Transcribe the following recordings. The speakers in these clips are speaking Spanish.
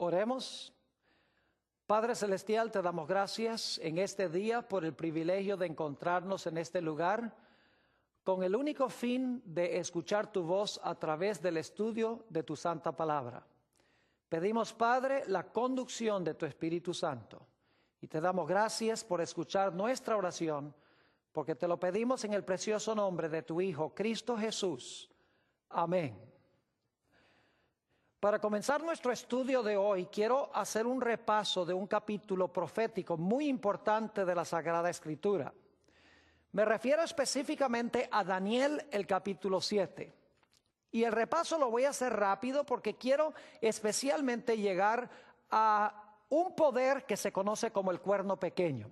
Oremos. Padre Celestial, te damos gracias en este día por el privilegio de encontrarnos en este lugar con el único fin de escuchar tu voz a través del estudio de tu santa palabra. Pedimos, Padre, la conducción de tu Espíritu Santo y te damos gracias por escuchar nuestra oración, porque te lo pedimos en el precioso nombre de tu Hijo, Cristo Jesús. Amén. Para comenzar nuestro estudio de hoy, quiero hacer un repaso de un capítulo profético muy importante de la Sagrada Escritura. Me refiero específicamente a Daniel, el capítulo 7. Y el repaso lo voy a hacer rápido porque quiero especialmente llegar a un poder que se conoce como el cuerno pequeño.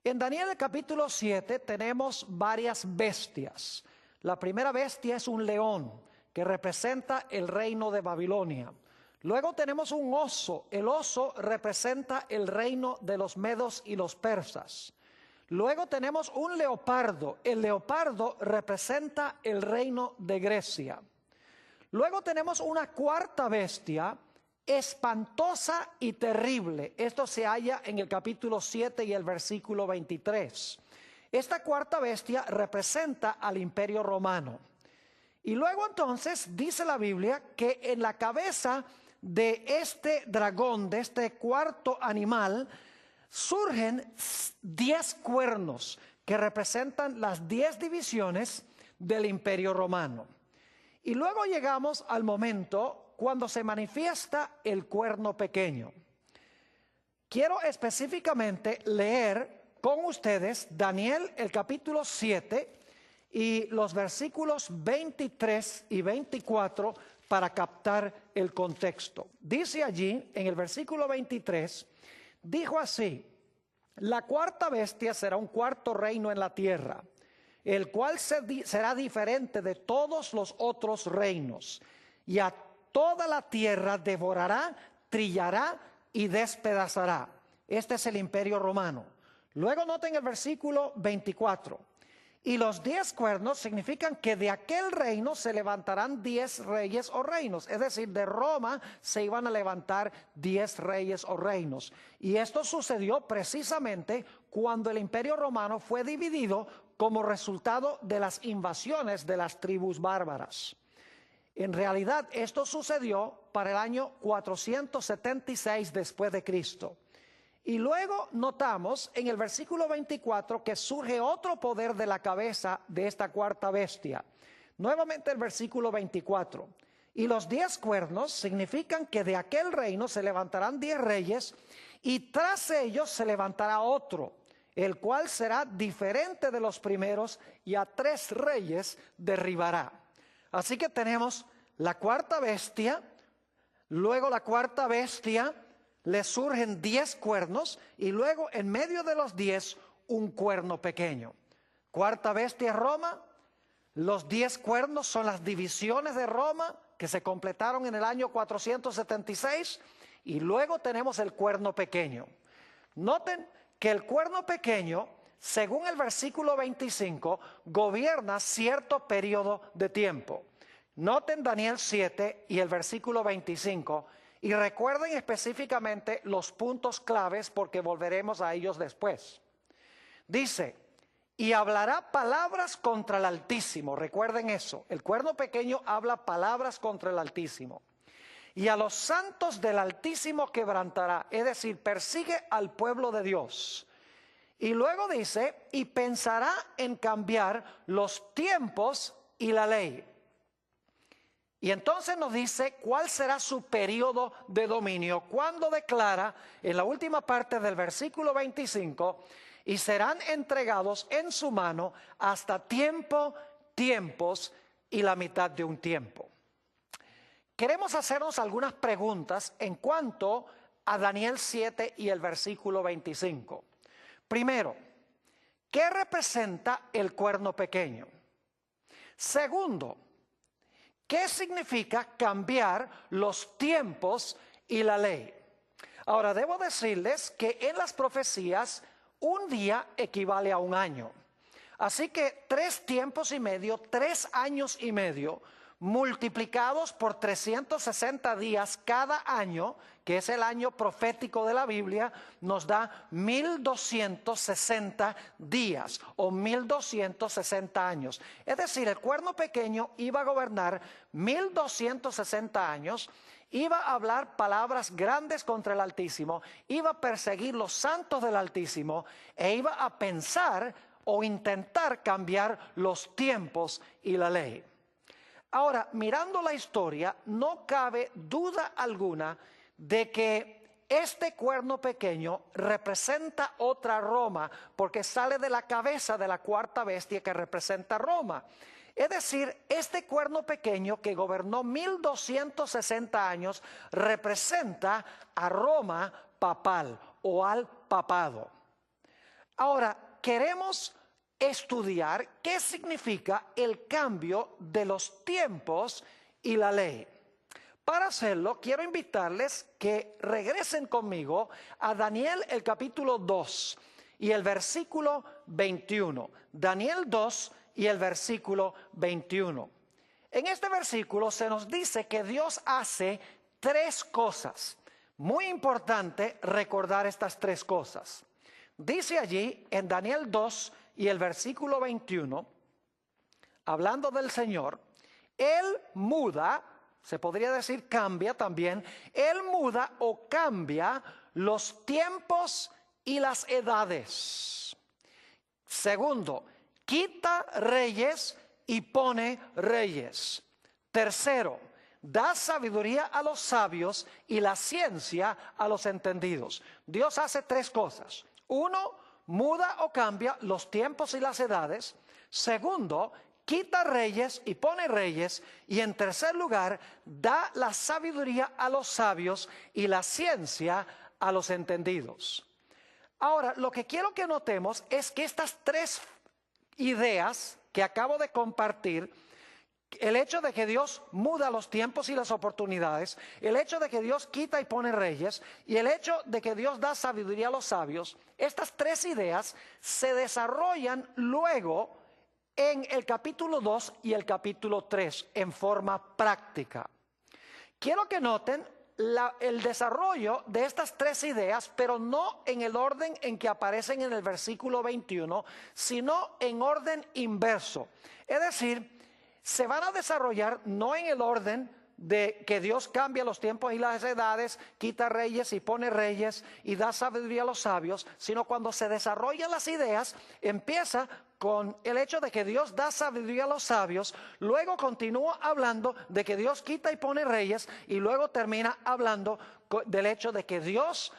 En Daniel, el capítulo 7, tenemos varias bestias. La primera bestia es un león, que representa el reino de Babilonia. Luego tenemos un oso. El oso representa el reino de los medos y los persas. Luego tenemos un leopardo. El leopardo representa el reino de Grecia. Luego tenemos una cuarta bestia, espantosa y terrible. Esto se halla en el capítulo 7 y el versículo 23. Esta cuarta bestia representa al Imperio Romano. Y luego entonces dice la Biblia que en la cabeza de este dragón, de este cuarto animal, surgen 10 cuernos que representan las 10 divisiones del Imperio Romano. Y luego llegamos al momento cuando se manifiesta el cuerno pequeño. Quiero específicamente leer con ustedes Daniel, el capítulo 7, y los versículos 23 y 24 para captar el contexto. Dice allí en el versículo 23, dijo así: la cuarta bestia será un cuarto reino en la tierra, el cual será diferente de todos los otros reinos, y a toda la tierra devorará, trillará y despedazará. Este es el Imperio Romano. Luego noten el versículo 24. Y los 10 cuernos significan que de aquel reino se levantarán 10 reyes o reinos. Es decir, de Roma se iban a levantar 10 reyes o reinos. Y esto sucedió precisamente cuando el Imperio Romano fue dividido como resultado de las invasiones de las tribus bárbaras. En realidad, esto sucedió para el año 476 después de Cristo. Y luego notamos en el versículo 24 que surge otro poder de la cabeza de esta cuarta bestia. Nuevamente el versículo 24. Y los 10 cuernos significan que de aquel reino se levantarán 10 reyes y tras ellos se levantará otro, el cual será diferente de los primeros y a 3 reyes derribará. Así que tenemos la cuarta bestia, luego la cuarta bestia le surgen 10 cuernos y luego en medio de los 10 un cuerno pequeño. Cuarta bestia es Roma. Los 10 cuernos son las divisiones de Roma que se completaron en el año 476 y luego tenemos el cuerno pequeño. Noten que el cuerno pequeño, según el versículo 25, gobierna cierto periodo de tiempo. Noten Daniel 7 y el versículo 25 y recuerden específicamente los puntos claves porque volveremos a ellos después. Dice, y hablará palabras contra el Altísimo. Recuerden eso, el cuerno pequeño habla palabras contra el Altísimo. Y a los santos del Altísimo quebrantará, es decir, persigue al pueblo de Dios. Y luego dice, y pensará en cambiar los tiempos y la ley. Y entonces nos dice cuál será su periodo de dominio cuando declara en la última parte del versículo 25, y serán entregados en su mano hasta tiempo, tiempos y la mitad de un tiempo. Queremos hacernos algunas preguntas en cuanto a Daniel 7 y el versículo 25. Primero, ¿qué representa el cuerno pequeño? Segundo, ¿qué significa cambiar los tiempos y la ley? Ahora, debo decirles que en las profecías un día equivale a un año. Así que 3 tiempos y medio, 3 años y medio, multiplicados por 360 días cada año, que es el año profético de la Biblia, nos da 1260 días o 1260 años. Es decir, el cuerno pequeño iba a gobernar 1260 años, iba a hablar palabras grandes contra el Altísimo, iba a perseguir los santos del Altísimo e iba a pensar o intentar cambiar los tiempos y la ley. Ahora, mirando la historia, no cabe duda alguna de que este cuerno pequeño representa otra Roma, porque sale de la cabeza de la cuarta bestia que representa Roma. Es decir, este cuerno pequeño que gobernó 1260 años representa a Roma papal o al papado. Ahora, queremos estudiar qué significa el cambio de los tiempos y la ley. Para hacerlo, quiero invitarles que regresen conmigo a Daniel el capítulo 2 y el versículo 21. Daniel 2 y el versículo 21. En este versículo se nos dice que Dios hace tres cosas. Muy importante recordar estas tres cosas. Dice allí en Daniel 2 y el versículo 21, hablando del Señor, Él muda, se podría decir cambia también, Él muda o cambia los tiempos y las edades. Segundo, quita reyes y pone reyes. Tercero, da sabiduría a los sabios y la ciencia a los entendidos. Dios hace tres cosas. Uno, muda o cambia los tiempos y las edades. Segundo, quita reyes y pone reyes. Y en tercer lugar, da la sabiduría a los sabios y la ciencia a los entendidos. Ahora, lo que quiero que notemos es que estas tres ideas que acabo de compartir, el hecho de que Dios muda los tiempos y las oportunidades, el hecho de que Dios quita y pone reyes y el hecho de que Dios da sabiduría a los sabios, estas tres ideas se desarrollan luego en el capítulo 2 y el capítulo 3 en forma práctica. Quiero que noten el desarrollo de estas tres ideas, pero no en el orden en que aparecen en el versículo 21, sino en orden inverso. Es decir, se van a desarrollar no en el orden de que Dios cambia los tiempos y las edades, quita reyes y pone reyes y da sabiduría a los sabios, sino cuando se desarrollan las ideas, empieza con el hecho de que Dios da sabiduría a los sabios, luego continúa hablando de que Dios quita y pone reyes y luego termina hablando del hecho de que Dios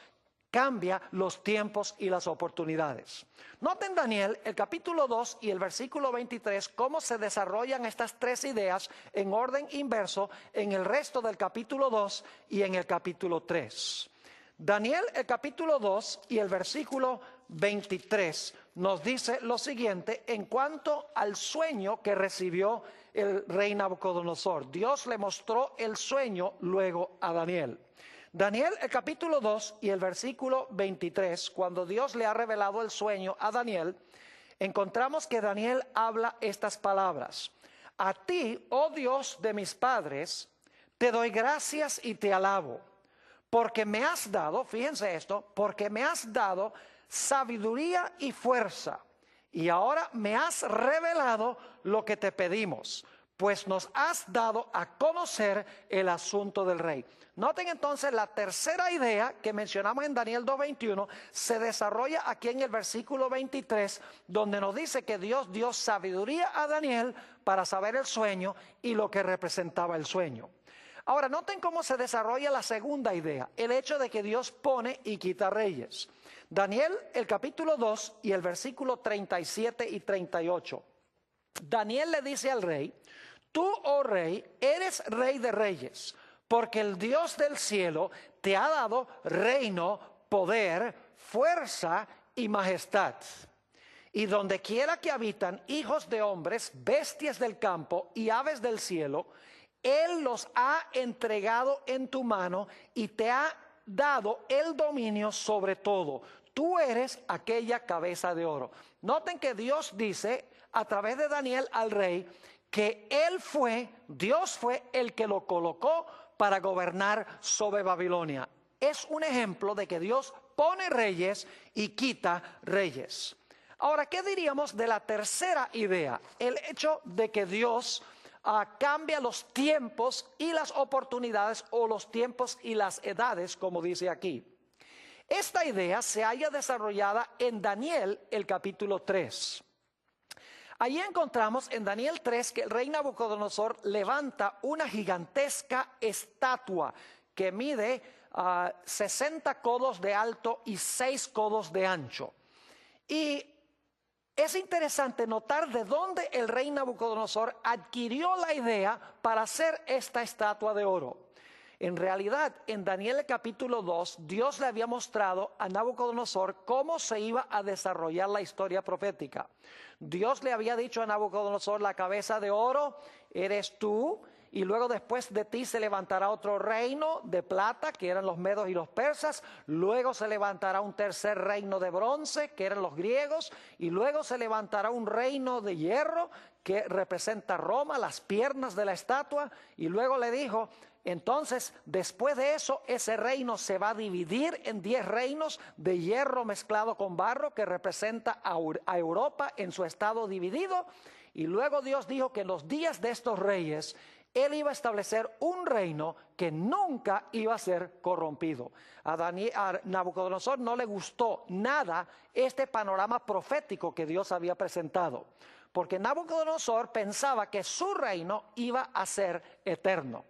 cambia los tiempos y las oportunidades. Noten Daniel, el capítulo 2 y el versículo 23, cómo se desarrollan estas tres ideas en orden inverso en el resto del capítulo 2 y en el capítulo 3. Daniel, el capítulo 2 y el versículo 23 nos dice lo siguiente en cuanto al sueño que recibió el rey Nabucodonosor. Dios le mostró el sueño luego a Daniel. Daniel, el capítulo 2 y el versículo 23, cuando Dios le ha revelado el sueño a Daniel, encontramos que Daniel habla estas palabras. A ti, oh Dios de mis padres, te doy gracias y te alabo, porque me has dado, fíjense esto, porque me has dado sabiduría y fuerza, y ahora me has revelado lo que te pedimos, pues nos has dado a conocer el asunto del rey. Noten entonces la tercera idea que mencionamos en Daniel 2:21 se desarrolla aquí en el versículo 23, donde nos dice que Dios dio sabiduría a Daniel para saber el sueño y lo que representaba el sueño. Ahora, noten cómo se desarrolla la segunda idea, el hecho de que Dios pone y quita reyes. Daniel, el capítulo 2 y el versículo 37 y 38. Daniel le dice al rey, tú, oh rey, eres rey de reyes, porque el Dios del cielo te ha dado reino, poder, fuerza y majestad. Y donde quiera que habitan hijos de hombres, bestias del campo y aves del cielo, Él los ha entregado en tu mano y te ha dado el dominio sobre todo. Tú eres aquella cabeza de oro. Noten que Dios dice a través de Daniel al rey que Dios fue el que lo colocó para gobernar sobre Babilonia. Es un ejemplo de que Dios pone reyes y quita reyes. Ahora, ¿qué diríamos de la tercera idea? El hecho de que Dios cambia los tiempos y las oportunidades, o los tiempos y las edades, como dice aquí. Esta idea se halla desarrollada en Daniel, el capítulo 3. Allí encontramos en Daniel 3 que el rey Nabucodonosor levanta una gigantesca estatua que mide 60 codos de alto y 6 codos de ancho. Y es interesante notar de dónde el rey Nabucodonosor adquirió la idea para hacer esta estatua de oro. En realidad, en Daniel capítulo 2, Dios le había mostrado a Nabucodonosor cómo se iba a desarrollar la historia profética. Dios le había dicho a Nabucodonosor: la cabeza de oro eres tú, y luego después de ti se levantará otro reino de plata, que eran los medos y los persas. Luego se levantará un tercer reino de bronce, que eran los griegos, y luego se levantará un reino de hierro, que representa Roma, las piernas de la estatua. Y luego le dijo: entonces, después de eso, ese reino se va a dividir en 10 reinos de hierro mezclado con barro, que representa a Europa en su estado dividido. Y luego Dios dijo que en los días de estos reyes, Él iba a establecer un reino que nunca iba a ser corrompido. A Nabucodonosor no le gustó nada este panorama profético que Dios había presentado, porque Nabucodonosor pensaba que su reino iba a ser eterno.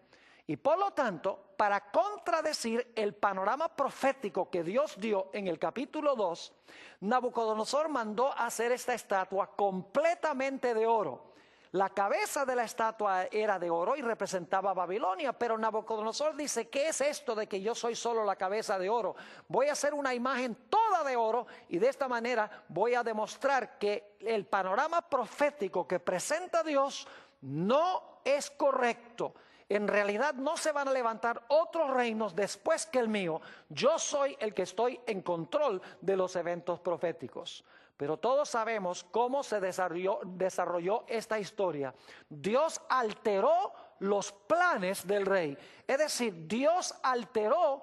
Y por lo tanto, para contradecir el panorama profético que Dios dio en el capítulo 2, Nabucodonosor mandó hacer esta estatua completamente de oro. La cabeza de la estatua era de oro y representaba a Babilonia, pero Nabucodonosor dice: ¿qué es esto de que yo soy solo la cabeza de oro? Voy a hacer una imagen toda de oro, y de esta manera voy a demostrar que el panorama profético que presenta Dios no es correcto. En realidad no se van a levantar otros reinos después que el mío. Yo soy el que estoy en control de los eventos proféticos. Pero todos sabemos cómo se desarrolló esta historia. Dios alteró los planes del rey. Es decir, Dios alteró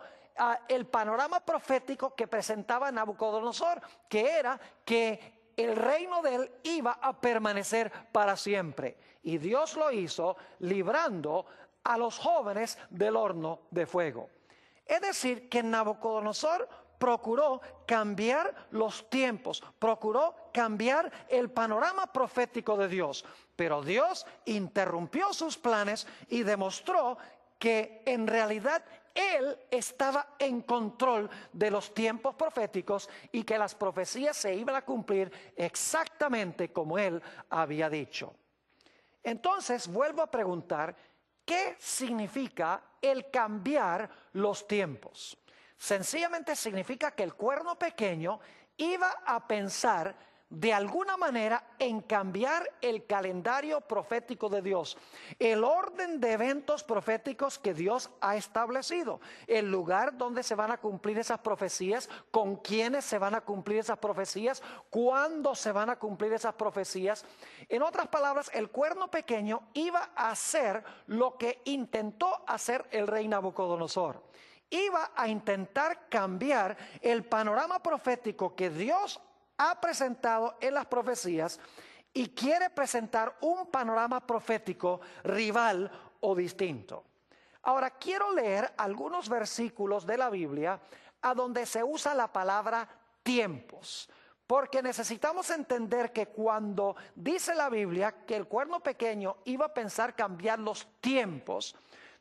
el panorama profético que presentaba Nabucodonosor, que era que el reino de él iba a permanecer para siempre. Y Dios lo hizo librando a los jóvenes del horno de fuego. Es decir, que Nabucodonosor procuró cambiar los tiempos, procuró cambiar el panorama profético de Dios, pero Dios interrumpió sus planes y demostró que en realidad Él estaba en control de los tiempos proféticos y que las profecías se iban a cumplir exactamente como Él había dicho. Entonces, vuelvo a preguntar: ¿qué significa el cambiar los tiempos? Sencillamente significa que el cuerno pequeño iba a pensar de alguna manera en cambiar el calendario profético de Dios, el orden de eventos proféticos que Dios ha establecido, el lugar donde se van a cumplir esas profecías, con quiénes se van a cumplir esas profecías, cuándo se van a cumplir esas profecías. En otras palabras, el cuerno pequeño iba a hacer lo que intentó hacer el rey Nabucodonosor. Iba a intentar cambiar el panorama profético que Dios ha presentado en las profecías, y quiere presentar un panorama profético rival o distinto. Ahora quiero leer algunos versículos de la Biblia a donde se usa la palabra tiempos, porque necesitamos entender que cuando dice la Biblia que el cuerno pequeño iba a pensar cambiar los tiempos,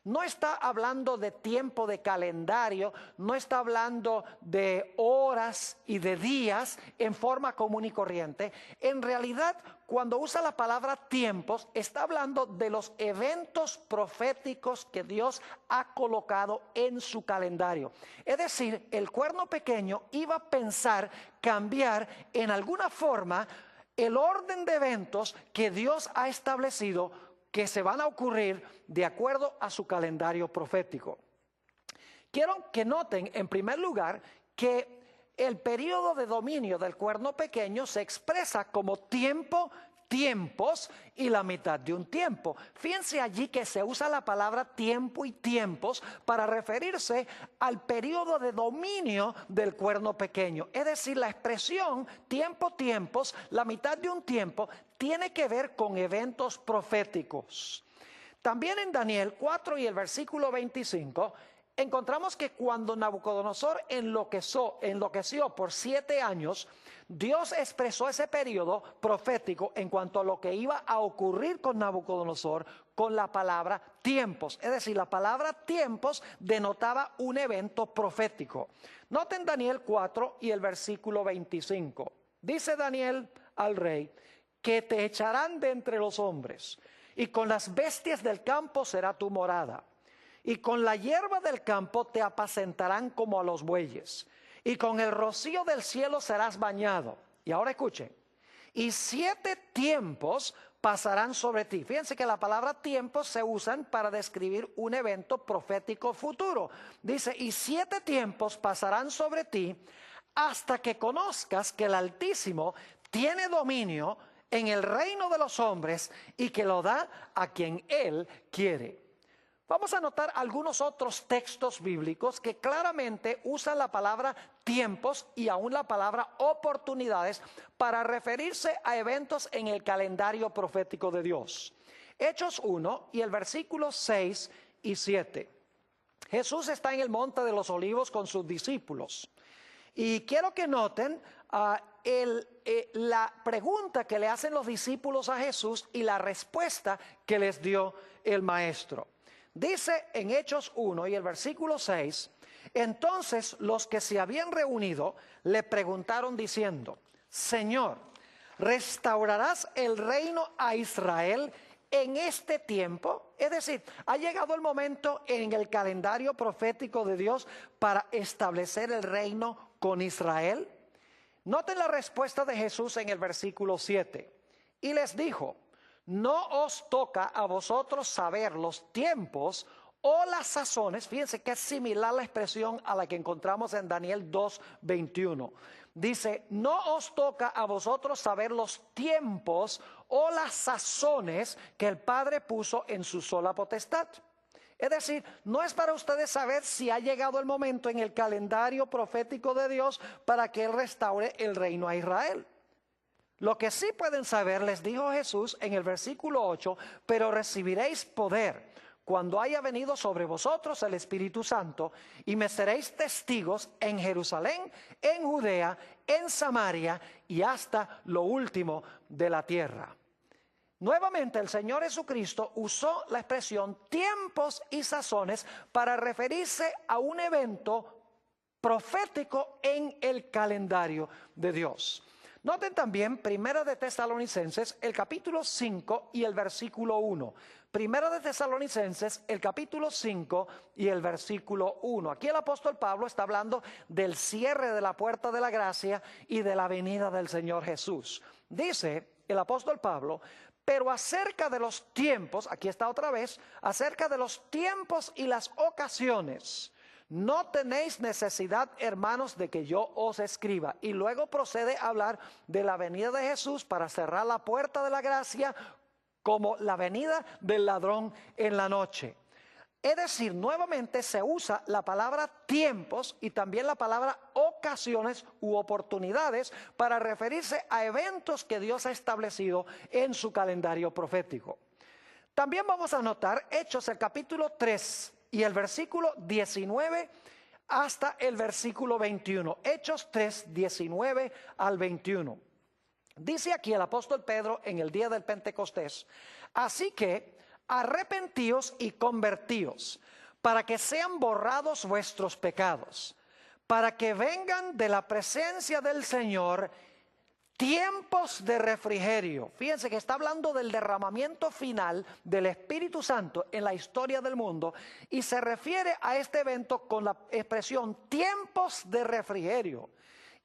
no está hablando de tiempo de calendario, no está hablando de horas y de días en forma común y corriente. En realidad, cuando usa la palabra tiempos, está hablando de los eventos proféticos que Dios ha colocado en su calendario. Es decir, el cuerno pequeño iba a pensar cambiar en alguna forma el orden de eventos que Dios ha establecido, que se van a ocurrir de acuerdo a su calendario profético. Quiero que noten, en primer lugar, que el periodo de dominio del cuerno pequeño se expresa como tiempo tiempos y la mitad de un tiempo. Fíjense allí que se usa la palabra tiempo y tiempos para referirse al periodo de dominio del cuerno pequeño. Es decir, la expresión tiempo, tiempos, la mitad de un tiempo, tiene que ver con eventos proféticos. También en Daniel 4 y el versículo 25, encontramos que cuando Nabucodonosor enloqueció por 7 años, Dios expresó ese periodo profético en cuanto a lo que iba a ocurrir con Nabucodonosor con la palabra tiempos. Es decir, la palabra tiempos denotaba un evento profético. Noten Daniel 4 y el versículo 25. Dice Daniel al rey que te echarán de entre los hombres y con las bestias del campo será tu morada. Y con la hierba del campo te apacentarán como a los bueyes. Y con el rocío del cielo serás bañado. Y ahora escuchen. Y 7 tiempos pasarán sobre ti. Fíjense que la palabra tiempos se usan para describir un evento profético futuro. Dice, y 7 tiempos pasarán sobre ti hasta que conozcas que el Altísimo tiene dominio en el reino de los hombres y que lo da a quien Él quiere. Vamos a notar algunos otros textos bíblicos que claramente usan la palabra tiempos y aún la palabra oportunidades para referirse a eventos en el calendario profético de Dios. Hechos 1 y el versículo 6 y 7. Jesús está en el monte de los olivos con sus discípulos. Y quiero que noten la pregunta que le hacen los discípulos a Jesús y la respuesta que les dio el maestro. Dice en Hechos 1 y el versículo 6, entonces los que se habían reunido le preguntaron diciendo, Señor, ¿restaurarás el reino a Israel en este tiempo? Es decir, ha llegado el momento en el calendario profético de Dios para establecer el reino con Israel. Noten la respuesta de Jesús en el versículo 7. Y les dijo, no os toca a vosotros saber los tiempos o las sazones. Fíjense que es similar la expresión a la que encontramos en Daniel 2:21. Dice, no os toca a vosotros saber los tiempos o las sazones que el Padre puso en su sola potestad. Es decir, no es para ustedes saber si ha llegado el momento en el calendario profético de Dios para que Él restaure el reino a Israel. Lo que sí pueden saber, les dijo Jesús en el versículo 8, pero recibiréis poder cuando haya venido sobre vosotros el Espíritu Santo y me seréis testigos en Jerusalén, en Judea, en Samaria y hasta lo último de la tierra. Nuevamente el Señor Jesucristo usó la expresión tiempos y sazones para referirse a un evento profético en el calendario de Dios. Noten también Primera de Tesalonicenses, el capítulo 5 y el versículo 1. Primera de Tesalonicenses, el capítulo 5 y el versículo 1. Aquí el apóstol Pablo está hablando del cierre de la puerta de la gracia y de la venida del Señor Jesús. Dice el apóstol Pablo, pero acerca de los tiempos, aquí está otra vez, acerca de los tiempos y las ocasiones, no tenéis necesidad, hermanos, de que yo os escriba. Y luego procede a hablar de la venida de Jesús para cerrar la puerta de la gracia como la venida del ladrón en la noche. Es decir, nuevamente se usa la palabra tiempos y también la palabra ocasiones u oportunidades para referirse a eventos que Dios ha establecido en su calendario profético. También vamos a notar Hechos, el capítulo 3 y el versículo 19 hasta el versículo 21. Hechos 3, 19 al 21. Dice aquí el apóstol Pedro en el día del Pentecostés, así que arrepentíos y convertíos, para que sean borrados vuestros pecados, para que vengan de la presencia del Señor tiempos de refrigerio. Fíjense que está hablando del derramamiento final del Espíritu Santo en la historia del mundo y se refiere a este evento con la expresión tiempos de refrigerio.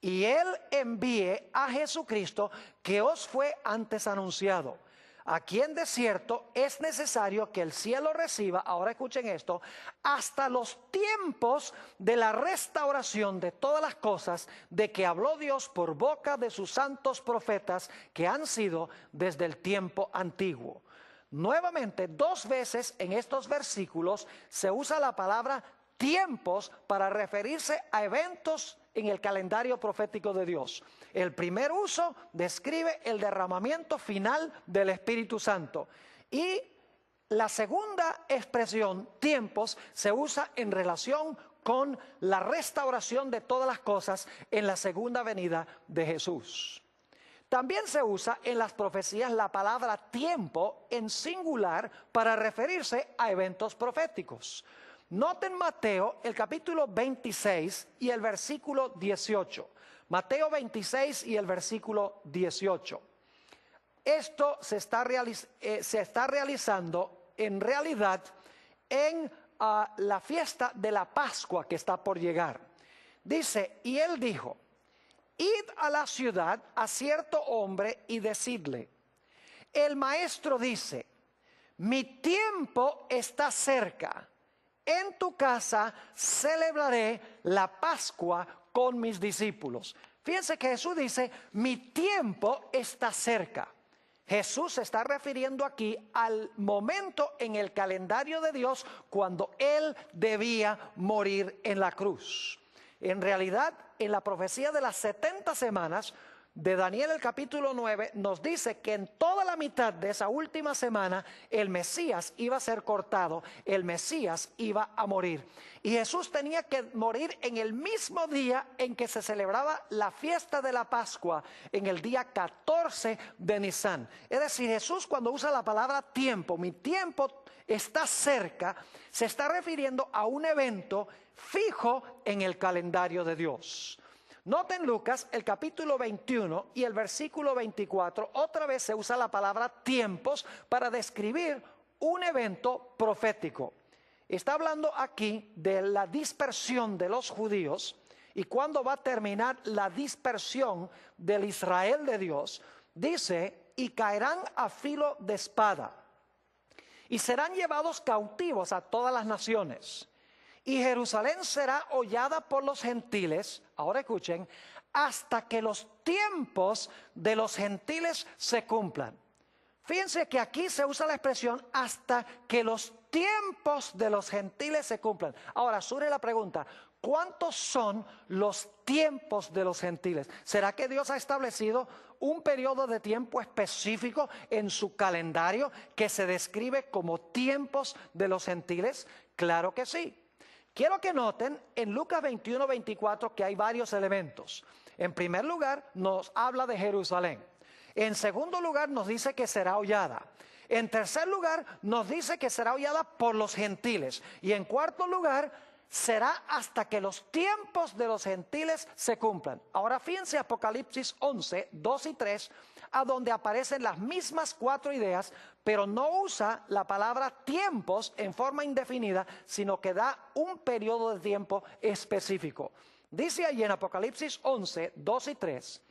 Y Él envíe a Jesucristo que os fue antes anunciado, Aquí en desierto es necesario que el cielo reciba, ahora escuchen esto, hasta los tiempos de la restauración de todas las cosas de que habló Dios por boca de sus santos profetas que han sido desde el tiempo antiguo. Nuevamente, 2 veces en estos versículos se usa la palabra tiempos para referirse a eventos en el calendario profético de Dios. El primer uso describe el derramamiento final del Espíritu Santo y la segunda expresión, tiempos, se usa en relación con la restauración de todas las cosas en la segunda venida de Jesús. También se usa en las profecías la palabra tiempo en singular para referirse a eventos proféticos. Noten Mateo, el capítulo 26 y el versículo 18. Mateo 26 y el versículo 18. Esto se está realizando en realidad en la fiesta de la Pascua que está por llegar. Dice, y él dijo, id a la ciudad a cierto hombre y decidle, el maestro dice, mi tiempo está cerca. En tu casa celebraré la Pascua con mis discípulos. Fíjense que Jesús dice, mi tiempo está cerca. Jesús se está refiriendo aquí al momento en el calendario de Dios cuando Él debía morir en la cruz. En realidad, en la profecía de las 70 semanas de Daniel, el capítulo 9, nos dice que en toda la mitad de esa última semana el Mesías iba a ser cortado, el Mesías iba a morir. Y Jesús tenía que morir en el mismo día en que se celebraba la fiesta de la Pascua, en el día 14 de Nisan. Es decir, Jesús cuando usa la palabra tiempo, mi tiempo está cerca, se está refiriendo a un evento fijo en el calendario de Dios. Noten Lucas, el capítulo 21 y el versículo 24, otra vez se usa la palabra tiempos para describir un evento profético. Está hablando aquí de la dispersión de los judíos y cuándo va a terminar la dispersión del Israel de Dios. Dice, y caerán a filo de espada y serán llevados cautivos a todas las naciones. Y Jerusalén será hollada por los gentiles, ahora escuchen, hasta que los tiempos de los gentiles se cumplan. Fíjense que aquí se usa la expresión hasta que los tiempos de los gentiles se cumplan. Ahora surge la pregunta, ¿cuántos son los tiempos de los gentiles? ¿Será que Dios ha establecido un periodo de tiempo específico en su calendario que se describe como tiempos de los gentiles? Claro que sí. Quiero que noten en Lucas 21, 24 que hay varios elementos. En primer lugar, nos habla de Jerusalén. En segundo lugar, nos dice que será hollada. En tercer lugar, nos dice que será hollada por los gentiles. Y en cuarto lugar, será hasta que los tiempos de los gentiles se cumplan. Ahora fíjense Apocalipsis 11, 2 y 3, a donde aparecen las mismas 4 ideas, pero no usa la palabra tiempos en forma indefinida, sino que da un periodo de tiempo específico. Dice allí en Apocalipsis 11, 2 y 3,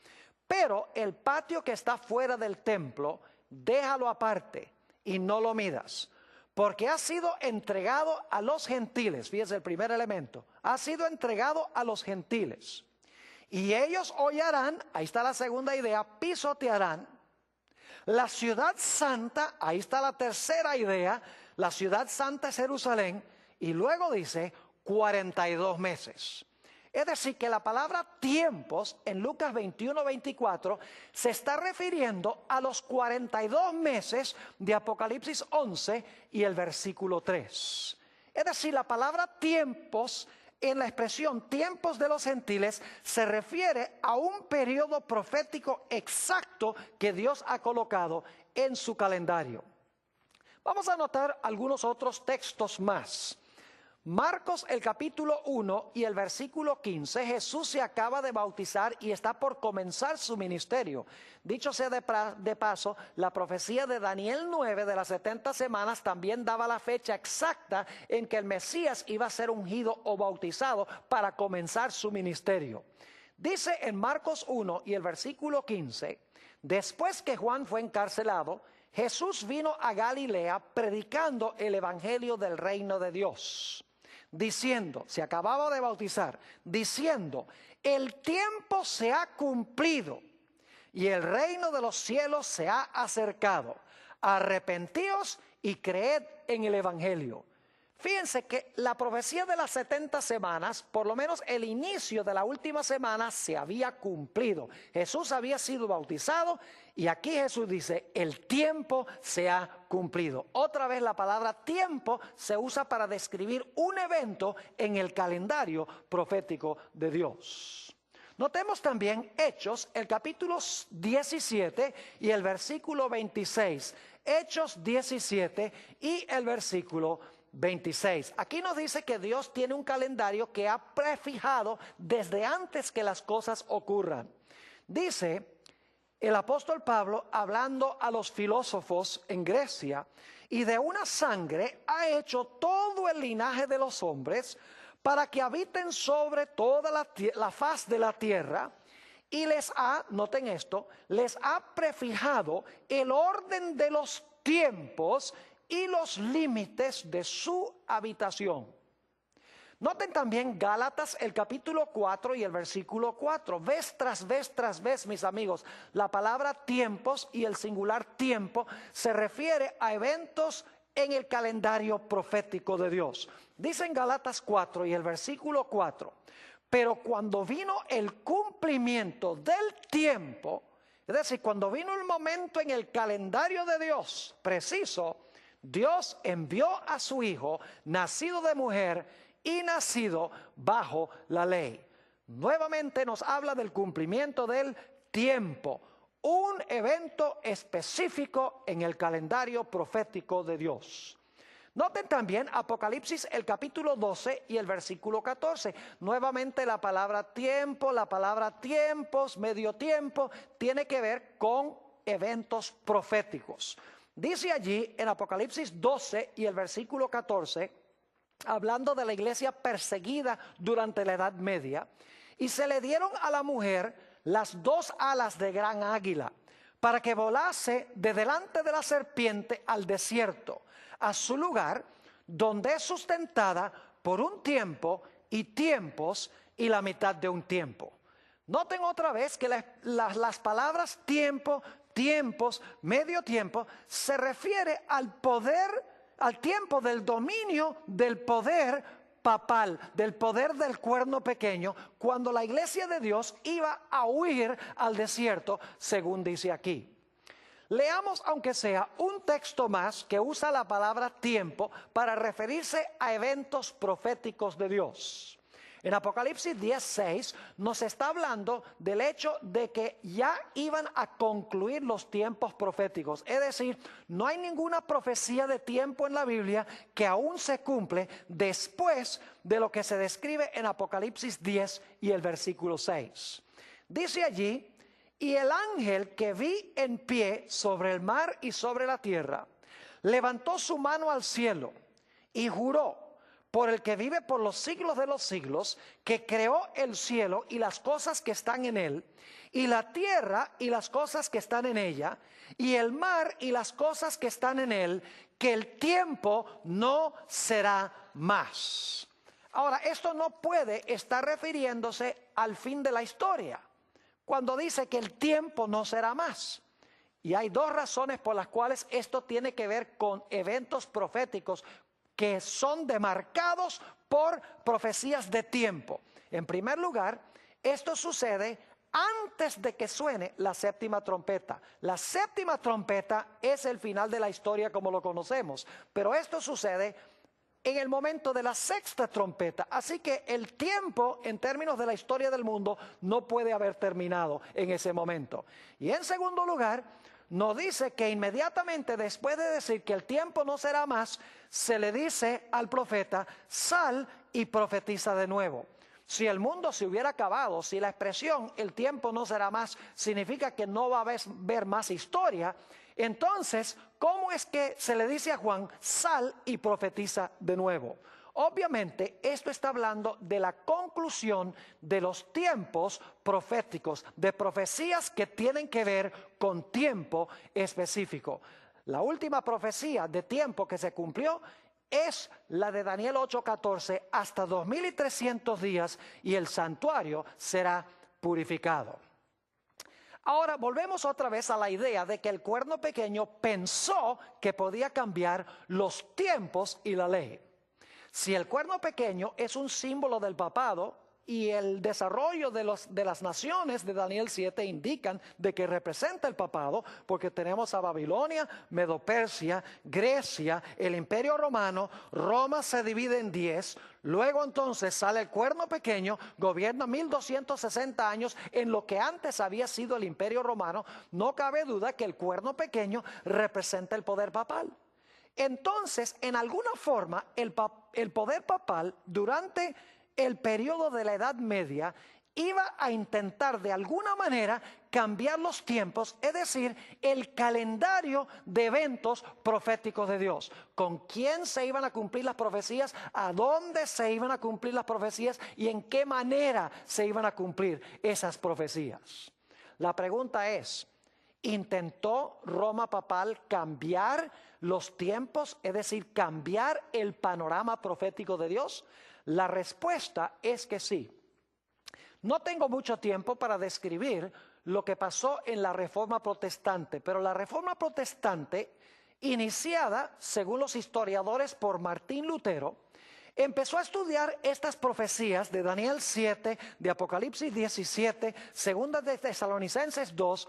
pero el patio que está fuera del templo, déjalo aparte y no lo midas, porque ha sido entregado a los gentiles. Fíjense el primer elemento, ha sido entregado a los gentiles. Y ellos hollarán, ahí está la segunda idea, pisotearán la ciudad santa, ahí está la tercera idea, la ciudad santa es Jerusalén, y luego dice 42 meses. Es decir, que la palabra tiempos en Lucas 21, 24 se está refiriendo a los 42 meses de Apocalipsis 11 y el versículo 3. Es decir, la palabra tiempos en la expresión tiempos de los gentiles se refiere a un periodo profético exacto que Dios ha colocado en su calendario. Vamos a notar algunos otros textos más. Marcos el capítulo 1 y el versículo 15, Jesús se acaba de bautizar y está por comenzar su ministerio. Dicho sea de paso, la profecía de Daniel 9 de las 70 semanas también daba la fecha exacta en que el Mesías iba a ser ungido o bautizado para comenzar su ministerio. Dice en Marcos 1 y el versículo 15, después que Juan fue encarcelado, Jesús vino a Galilea predicando el evangelio del reino de Dios, diciendo, se acababa de bautizar, diciendo, el tiempo se ha cumplido y el reino de los cielos se ha acercado. Arrepentíos y creed en el evangelio. Fíjense que la profecía de las 70 semanas, por lo menos el inicio de la última semana, se había cumplido. Jesús había sido bautizado y aquí Jesús dice, el tiempo se ha cumplido. Otra vez la palabra tiempo se usa para describir un evento en el calendario profético de Dios. Notemos también Hechos, el capítulo 17 y el versículo 26. Hechos 17 y el versículo 26. Aquí nos dice que Dios tiene un calendario que ha prefijado desde antes que las cosas ocurran. Dice el apóstol Pablo, hablando a los filósofos en Grecia, y de una sangre ha hecho todo el linaje de los hombres para que habiten sobre toda la faz de la tierra, y les ha, noten esto, les ha prefijado el orden de los tiempos y los límites de su habitación. Noten también Gálatas, el capítulo 4 y el versículo 4. Vez tras vez, mis amigos, la palabra tiempos y el singular tiempo se refiere a eventos en el calendario profético de Dios. Dice en Gálatas 4 y el versículo 4, pero cuando vino el cumplimiento del tiempo, es decir, cuando vino el momento en el calendario de Dios preciso, Dios envió a su Hijo, nacido de mujer y nacido bajo la ley. Nuevamente nos habla del cumplimiento del tiempo, un evento específico en el calendario profético de Dios. Noten también Apocalipsis, el capítulo 12 y el versículo 14. Nuevamente la palabra tiempo, la palabra tiempos, medio tiempo, tiene que ver con eventos proféticos. Dice allí en Apocalipsis 12 y el versículo 14, hablando de la iglesia perseguida durante la Edad Media, y se le dieron a la mujer las dos alas de gran águila, para que volase de delante de la serpiente al desierto, a su lugar, donde es sustentada por un tiempo y tiempos y la mitad de un tiempo. Noten otra vez que las palabras tiempo, tiempos, medio tiempo, se refiere al poder, al tiempo del dominio del poder papal, del poder del cuerno pequeño, cuando la iglesia de Dios iba a huir al desierto, según dice aquí. Leamos, aunque sea un texto más que usa la palabra tiempo para referirse a eventos proféticos de Dios. En Apocalipsis 10:6 nos está hablando del hecho de que ya iban a concluir los tiempos proféticos. Es decir, no hay ninguna profecía de tiempo en la Biblia que aún se cumple después de lo que se describe en Apocalipsis 10 y el versículo 6. Dice allí, y el ángel que vi en pie sobre el mar y sobre la tierra, levantó su mano al cielo y juró por el que vive por los siglos de los siglos, que creó el cielo y las cosas que están en él, y la tierra y las cosas que están en ella, y el mar y las cosas que están en él, que el tiempo no será más. Ahora, esto no puede estar refiriéndose al fin de la historia, cuando dice que el tiempo no será más. Y hay dos razones por las cuales esto tiene que ver con eventos proféticos que son demarcados por profecías de tiempo. En primer lugar, esto sucede antes de que suene la séptima trompeta. La séptima trompeta es el final de la historia como lo conocemos, pero esto sucede en el momento de la sexta trompeta. Así que el tiempo en términos de la historia del mundo no puede haber terminado en ese momento. Y en segundo lugar, nos dice que inmediatamente después de decir que el tiempo no será más, se le dice al profeta, sal y profetiza de nuevo. Si el mundo se hubiera acabado, si la expresión el tiempo no será más significa que no va a haber más historia, entonces, ¿cómo es que se le dice a Juan, sal y profetiza de nuevo? Obviamente, esto está hablando de la conclusión de los tiempos proféticos, de profecías que tienen que ver con tiempo específico. La última profecía de tiempo que se cumplió es la de Daniel 8:14, hasta 2300 días y el santuario será purificado. Ahora volvemos otra vez a la idea de que el cuerno pequeño pensó que podía cambiar los tiempos y la ley. Si el cuerno pequeño es un símbolo del papado y el desarrollo de las naciones de Daniel 7 indican de que representa el papado, porque tenemos a Babilonia, Medo-Persia, Grecia, el Imperio Romano, Roma se divide en 10, luego entonces sale el cuerno pequeño, gobierna 1260 años en lo que antes había sido el Imperio Romano. No cabe duda que el cuerno pequeño representa el poder papal. Entonces, en alguna forma, el poder papal durante el periodo de la Edad Media iba a intentar de alguna manera cambiar los tiempos, es decir, el calendario de eventos proféticos de Dios. ¿Con quién se iban a cumplir las profecías? ¿A dónde se iban a cumplir las profecías? ¿Y en qué manera se iban a cumplir esas profecías? La pregunta es, ¿intentó Roma papal cambiar los tiempos, es decir, cambiar el panorama profético de Dios? La respuesta es que sí. No tengo mucho tiempo para describir lo que pasó en la Reforma Protestante, pero la Reforma Protestante, iniciada, según los historiadores, por Martín Lutero, empezó a estudiar estas profecías de Daniel 7, de Apocalipsis 17, segunda de Tesalonicenses 2,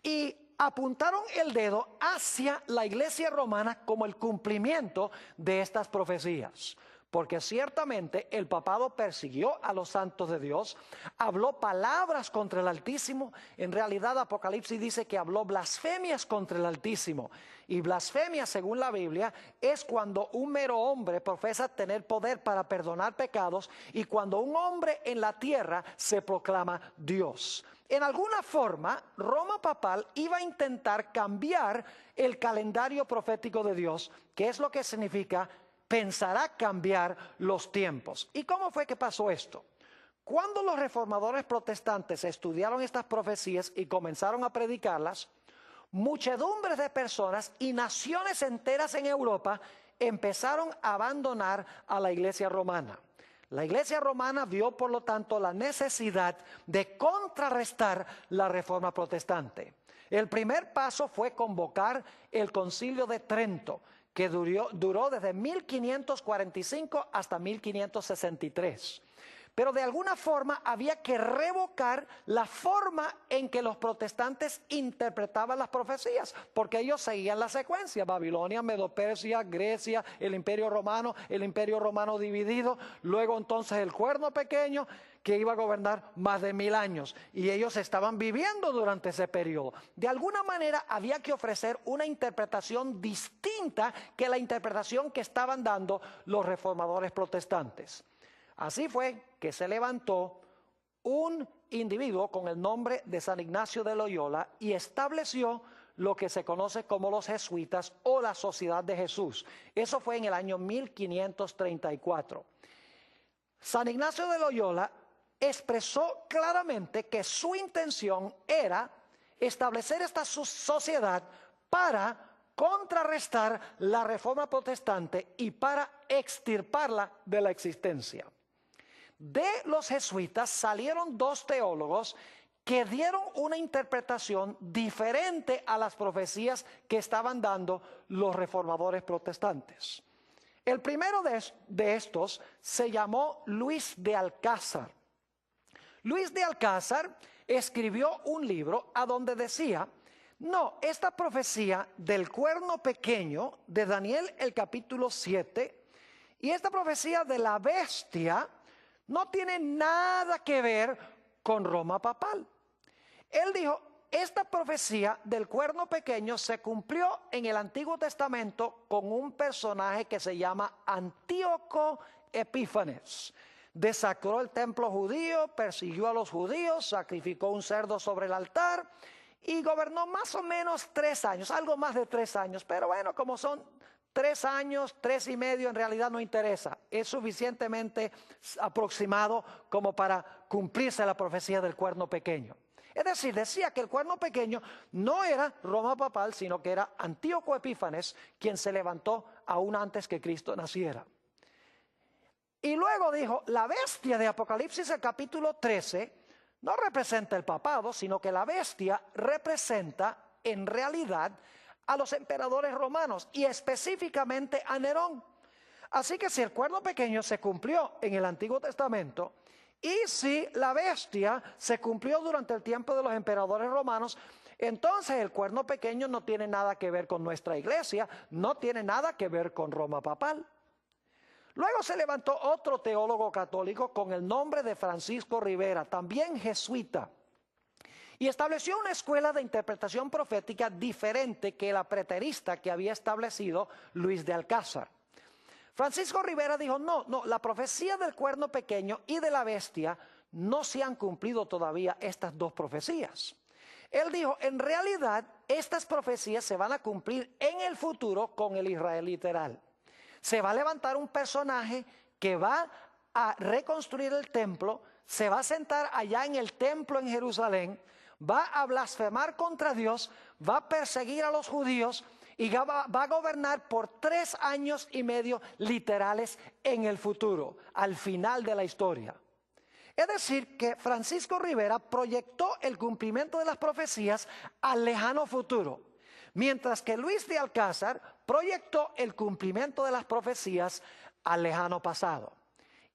y apuntaron el dedo hacia la iglesia romana como el cumplimiento de estas profecías. Porque ciertamente el papado persiguió a los santos de Dios, habló palabras contra el Altísimo. En realidad Apocalipsis dice que habló blasfemias contra el Altísimo. Y blasfemia, según la Biblia, es cuando un mero hombre profesa tener poder para perdonar pecados y cuando un hombre en la tierra se proclama Dios. En alguna forma, Roma papal iba a intentar cambiar el calendario profético de Dios, que es lo que significa pensará cambiar los tiempos. ¿Y cómo fue que pasó esto? Cuando los reformadores protestantes estudiaron estas profecías y comenzaron a predicarlas, muchedumbres de personas y naciones enteras en Europa empezaron a abandonar a la iglesia romana. La iglesia romana vio, por lo tanto, la necesidad de contrarrestar la reforma protestante. El primer paso fue convocar el Concilio de Trento, que duró desde 1545 hasta 1563. Pero de alguna forma había que revocar la forma en que los protestantes interpretaban las profecías, porque ellos seguían la secuencia: Babilonia, Medo-Persia, Grecia, el Imperio Romano dividido, luego entonces el cuerno pequeño que iba a gobernar más de 1000 años, y ellos estaban viviendo durante ese periodo. De alguna manera había que ofrecer una interpretación distinta que la interpretación que estaban dando los reformadores protestantes. Así fue que se levantó un individuo con el nombre de San Ignacio de Loyola y estableció lo que se conoce como los jesuitas o la Sociedad de Jesús. Eso fue en el año 1534. San Ignacio de Loyola expresó claramente que su intención era establecer esta sociedad para contrarrestar la reforma protestante y para extirparla de la existencia. De los jesuitas salieron dos teólogos que dieron una interpretación diferente a las profecías que estaban dando los reformadores protestantes. El primero de estos se llamó Luis de Alcázar. Luis de Alcázar escribió un libro a donde decía: no, esta profecía del cuerno pequeño de Daniel el capítulo 7 y esta profecía de la bestia no tiene nada que ver con Roma papal. Él dijo: esta profecía del cuerno pequeño se cumplió en el Antiguo Testamento con un personaje que se llama Antíoco Epífanes. Desacró el templo judío, persiguió a los judíos, sacrificó un cerdo sobre el altar y gobernó más o menos 3 años, algo más de 3 años. Pero bueno, como son 3 años, 3 y medio, en realidad no interesa. Es suficientemente aproximado como para cumplirse la profecía del cuerno pequeño. Es decir, decía que el cuerno pequeño no era Roma papal, sino que era Antíoco Epífanes, quien se levantó aún antes que Cristo naciera. Y luego dijo, la bestia de Apocalipsis, el capítulo 13, no representa el papado, sino que la bestia representa en realidad a los emperadores romanos y específicamente a Nerón. Así que si el cuerno pequeño se cumplió en el Antiguo Testamento y si la bestia se cumplió durante el tiempo de los emperadores romanos, entonces el cuerno pequeño no tiene nada que ver con nuestra iglesia, no tiene nada que ver con Roma papal. Luego se levantó otro teólogo católico con el nombre de Francisco Rivera, también jesuita, y estableció una escuela de interpretación profética diferente que la preterista que había establecido Luis de Alcázar. Francisco Rivera dijo, no, la profecía del cuerno pequeño y de la bestia no se han cumplido todavía estas dos profecías. Él dijo, en realidad estas profecías se van a cumplir en el futuro con el Israel literal. Se va a levantar un personaje que va a reconstruir el templo, se va a sentar allá en el templo en Jerusalén, va a blasfemar contra Dios, va a perseguir a los judíos y va a gobernar por 3 años y medio literales en el futuro, al final de la historia. Es decir, que Francisco Rivera proyectó el cumplimiento de las profecías al lejano futuro, mientras que Luis de Alcázar proyectó el cumplimiento de las profecías al lejano pasado.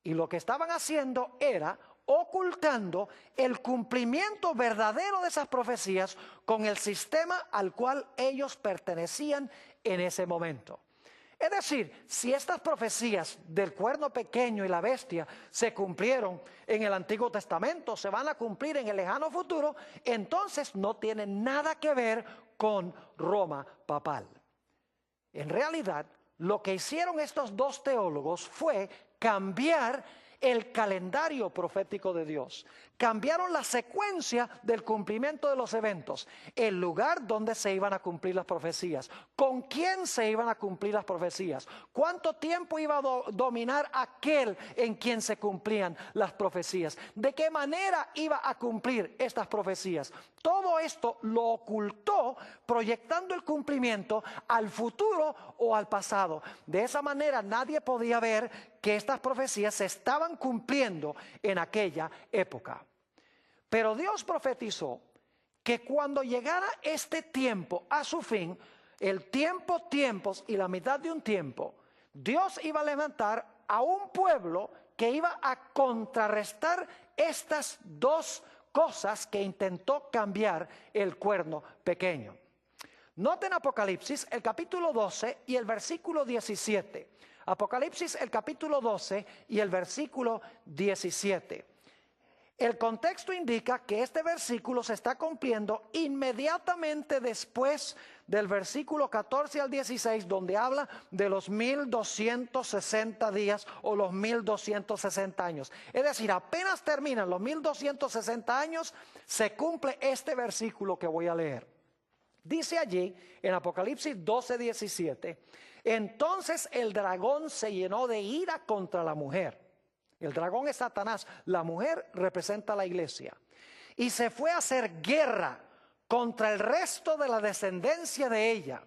Y lo que estaban haciendo era ocultando el cumplimiento verdadero de esas profecías con el sistema al cual ellos pertenecían en ese momento. Es decir, si estas profecías del cuerno pequeño y la bestia se cumplieron en el Antiguo Testamento, se van a cumplir en el lejano futuro, entonces no tienen nada que ver con Roma papal. En realidad, lo que hicieron estos dos teólogos fue cambiar el calendario profético de Dios. Cambiaron la secuencia del cumplimiento de los eventos, el lugar donde se iban a cumplir las profecías, con quién se iban a cumplir las profecías, cuánto tiempo iba a dominar aquel en quien se cumplían las profecías, de qué manera iba a cumplir estas profecías. Todo esto lo ocultó proyectando el cumplimiento al futuro o al pasado. De esa manera nadie podía ver que estas profecías se estaban cumpliendo en aquella época. Pero Dios profetizó que cuando llegara este tiempo a su fin, el tiempos y la mitad de un tiempo, Dios iba a levantar a un pueblo que iba a contrarrestar estas dos cosas que intentó cambiar el cuerno pequeño. Noten Apocalipsis, el capítulo 12 y el versículo 17. Apocalipsis, el capítulo 12 y el versículo 17. El contexto indica que este versículo se está cumpliendo inmediatamente después del versículo 14 al 16, donde habla de los 1260 días o los 1260 años. Es decir, apenas terminan los 1260 años, se cumple este versículo que voy a leer. Dice allí en Apocalipsis 12, 17, entonces el dragón se llenó de ira contra la mujer. El dragón es Satanás, la mujer representa a la iglesia. Y se fue a hacer guerra contra el resto de la descendencia de ella.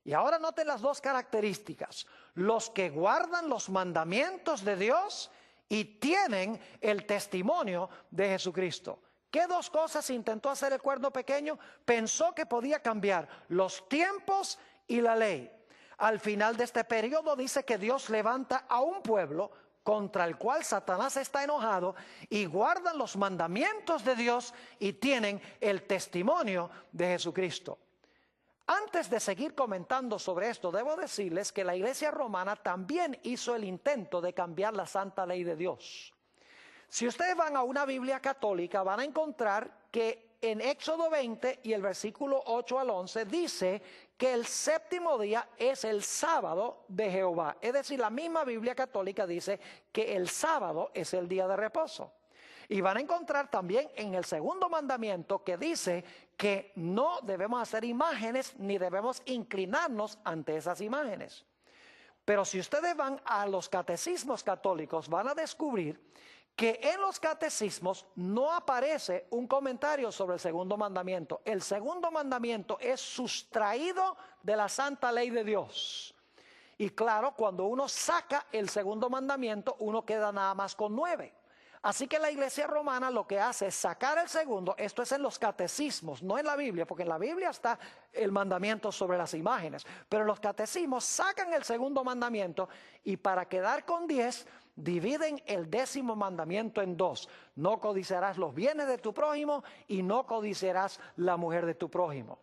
Y ahora noten las dos características: los que guardan los mandamientos de Dios y tienen el testimonio de Jesucristo. ¿Qué dos cosas intentó hacer el cuerno pequeño? Pensó que podía cambiar los tiempos y la ley. Al final de este periodo dice que Dios levanta a un pueblo contra el cual Satanás está enojado y guardan los mandamientos de Dios y tienen el testimonio de Jesucristo. Antes de seguir comentando sobre esto, debo decirles que la iglesia romana también hizo el intento de cambiar la santa ley de Dios. Si ustedes van a una Biblia católica, van a encontrar que en Éxodo 20 y el versículo 8 al 11 dice que el séptimo día es el sábado de Jehová. Es decir, la misma Biblia católica dice que el sábado es el día de reposo. Y van a encontrar también en el segundo mandamiento que dice que no debemos hacer imágenes ni debemos inclinarnos ante esas imágenes. Pero si ustedes van a los catecismos católicos, van a descubrir que en los catecismos no aparece un comentario sobre el segundo mandamiento. El segundo mandamiento es sustraído de la santa ley de Dios. Y claro, cuando uno saca el segundo mandamiento, uno queda nada más con 9. Así que la Iglesia romana lo que hace es sacar el segundo. Esto es en los catecismos, no en la Biblia, porque en la Biblia está el mandamiento sobre las imágenes. Pero en los catecismos sacan el segundo mandamiento y para quedar con 10, dividen el 10º mandamiento en 2. No codiciarás los bienes de tu prójimo y no codiciarás la mujer de tu prójimo.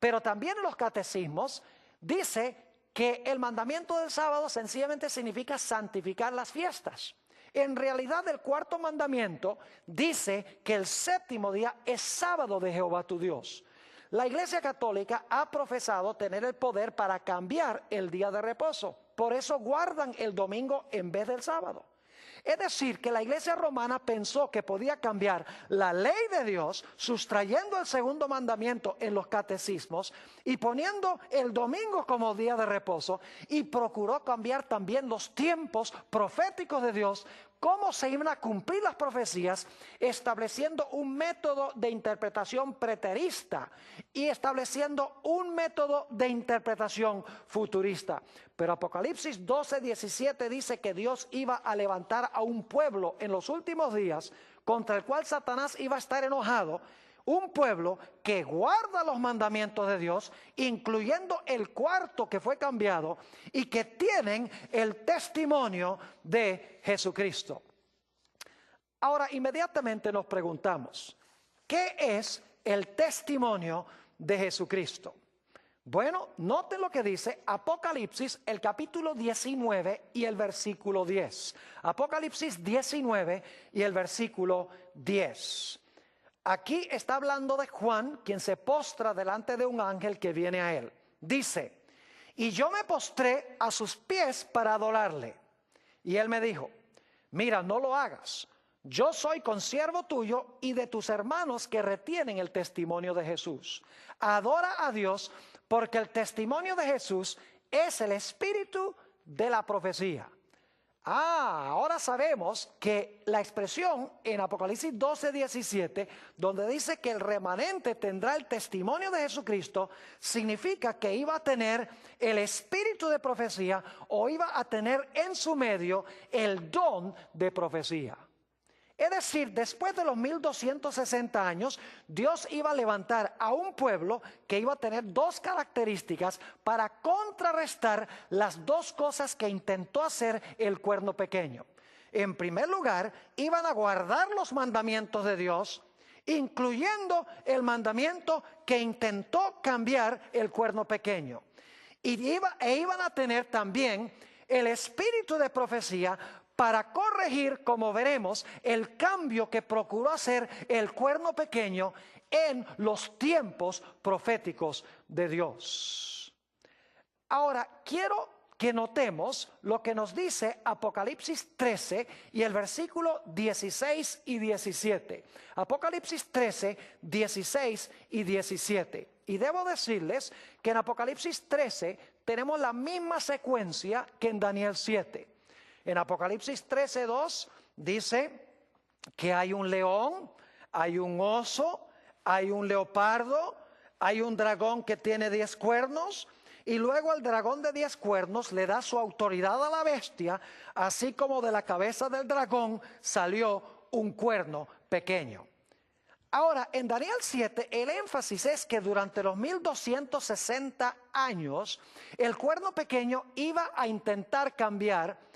Pero también en los catecismos dice que el mandamiento del sábado sencillamente significa santificar las fiestas. En realidad el cuarto mandamiento dice que el 7º día es sábado de Jehová tu Dios. La Iglesia Católica ha profesado tener el poder para cambiar el día de reposo. Por eso guardan el domingo en vez del sábado. Es decir, que la Iglesia romana pensó que podía cambiar la ley de Dios, sustrayendo el segundo mandamiento en los catecismos y poniendo el domingo como día de reposo, y procuró cambiar también los tiempos proféticos de Dios, cómo se iban a cumplir las profecías, estableciendo un método de interpretación preterista y estableciendo un método de interpretación futurista. Pero Apocalipsis 12:17 dice que Dios iba a levantar a un pueblo en los últimos días contra el cual Satanás iba a estar enojado. Un pueblo que guarda los mandamientos de Dios, incluyendo el cuarto que fue cambiado, y que tienen el testimonio de Jesucristo. Ahora, inmediatamente nos preguntamos, ¿qué es el testimonio de Jesucristo? Bueno, noten lo que dice Apocalipsis, el capítulo 19 y el versículo 10. Apocalipsis 19 y el versículo 10. Aquí está hablando de Juan, quien se postra delante de un ángel que viene a él. Dice, y yo me postré a sus pies para adorarle. Y él me dijo, mira, no lo hagas. Yo soy consiervo tuyo y de tus hermanos que retienen el testimonio de Jesús. Adora a Dios porque el testimonio de Jesús es el espíritu de la profecía. Ahora sabemos que la expresión en Apocalipsis 12:17, donde dice que el remanente tendrá el testimonio de Jesucristo, significa que iba a tener el espíritu de profecía o iba a tener en su medio el don de profecía. Es decir, después de los 1260 años, Dios iba a levantar a un pueblo que iba a tener dos características para contrarrestar las dos cosas que intentó hacer el cuerno pequeño. En primer lugar, iban a guardar los mandamientos de Dios, incluyendo el mandamiento que intentó cambiar el cuerno pequeño. Iban a tener también el espíritu de profecía para corregir, como veremos, el cambio que procuró hacer el cuerno pequeño en los tiempos proféticos de Dios. Ahora, quiero que notemos lo que nos dice Apocalipsis 13 y el versículo 16 y 17. Apocalipsis 13, 16 y 17. Y debo decirles que en Apocalipsis 13 tenemos la misma secuencia que en Daniel 7. En Apocalipsis 13:2 dice que hay un león, hay un oso, hay un leopardo, hay un dragón que tiene 10 cuernos, y luego el dragón de 10 cuernos le da su autoridad a la bestia, así como de la cabeza del dragón salió un cuerno pequeño. Ahora, en Daniel 7, el énfasis es que durante los 1260 años, el cuerno pequeño iba a intentar cambiar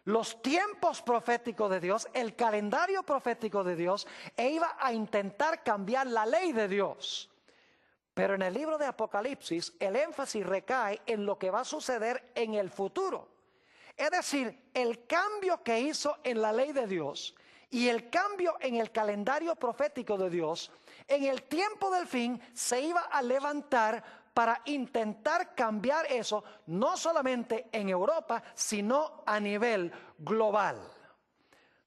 los tiempos proféticos de Dios, el calendario profético de Dios, e iba a intentar cambiar la ley de Dios. Pero en el libro de Apocalipsis, el énfasis recae en lo que va a suceder en el futuro. Es decir, el cambio que hizo en la ley de Dios y el cambio en el calendario profético de Dios, en el tiempo del fin se iba a levantar para intentar cambiar eso, no solamente en Europa, sino a nivel global.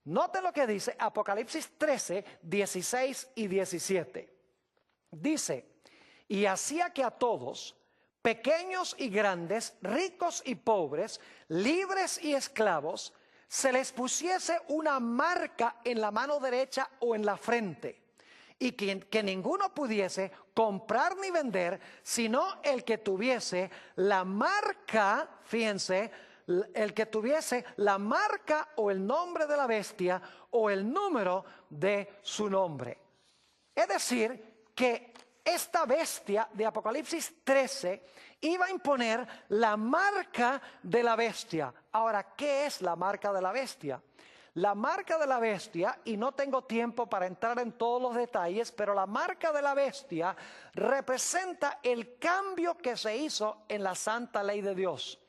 Noten lo que dice Apocalipsis 13, 16 y 17. Dice, y hacía que a todos, pequeños y grandes, ricos y pobres, libres y esclavos, se les pusiese una marca en la mano derecha o en la frente, y que ninguno pudiese comprar ni vender, sino el que tuviese la marca, fíjense, el que tuviese la marca o el nombre de la bestia o el número de su nombre. Es decir, que esta bestia de Apocalipsis 13 iba a imponer la marca de la bestia. Ahora, ¿qué es la marca de la bestia? La marca de la bestia, y no tengo tiempo para entrar en todos los detalles, pero la marca de la bestia representa el cambio que se hizo en la santa ley de Dios.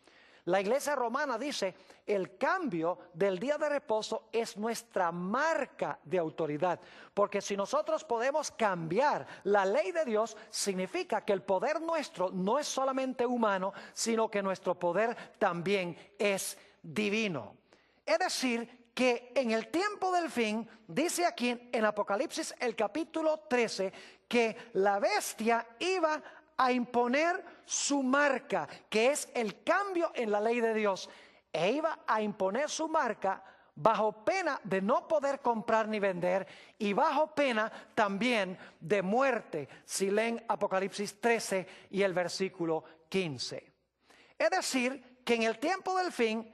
La Iglesia Romana dice, el cambio del día de reposo es nuestra marca de autoridad. Porque si nosotros podemos cambiar la ley de Dios, significa que el poder nuestro no es solamente humano, sino que nuestro poder también es divino. Es decir, que en el tiempo del fin, dice aquí en Apocalipsis el capítulo 13, que la bestia iba a imponer su marca, que es el cambio en la ley de Dios, e iba a imponer su marca bajo pena de no poder comprar ni vender y bajo pena también de muerte, si leen Apocalipsis 13 y el versículo 15. Es decir, que en el tiempo del fin,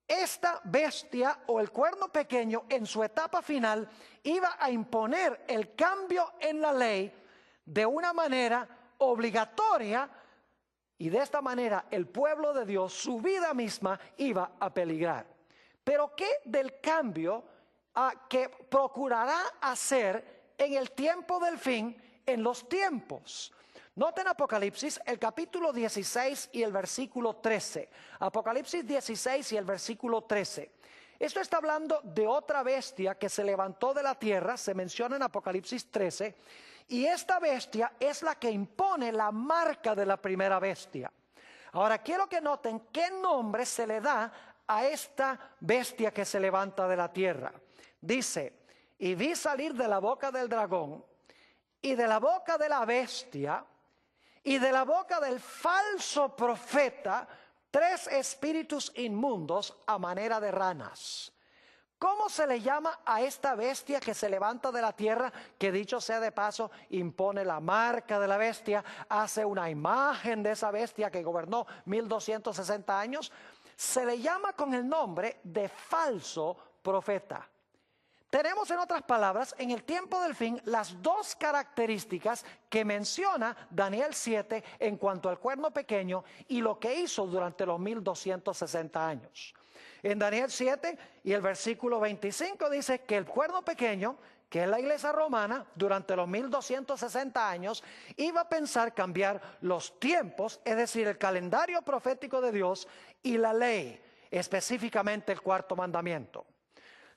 esta bestia o el cuerno pequeño en su etapa final iba a imponer el cambio en la ley de una manera obligatoria, y de esta manera el pueblo de Dios, su vida misma, iba a peligrar. Pero ¿qué del cambio que procurará hacer en el tiempo del fin, en los tiempos? Noten Apocalipsis, el capítulo 16 y el versículo 13. Apocalipsis 16 y el versículo 13. Esto está hablando de otra bestia que se levantó de la tierra, se menciona en Apocalipsis 13, y esta bestia es la que impone la marca de la primera bestia. Ahora quiero que noten qué nombre se le da a esta bestia que se levanta de la tierra. Dice, y vi salir de la boca del dragón, y de la boca de la bestia, y de la boca del falso profeta, 3 espíritus inmundos a manera de ranas. ¿Cómo se le llama a esta bestia que se levanta de la tierra, que dicho sea de paso, impone la marca de la bestia, hace una imagen de esa bestia que gobernó 1260 años? Se le llama con el nombre de falso profeta. Tenemos, en otras palabras, en el tiempo del fin, las dos características que menciona Daniel 7 en cuanto al cuerno pequeño y lo que hizo durante los 1260 años. En Daniel 7 y el versículo 25 dice que el cuerno pequeño, que es la iglesia romana, durante los 1260 años, iba a pensar cambiar los tiempos, es decir, el calendario profético de Dios y la ley, específicamente el cuarto mandamiento.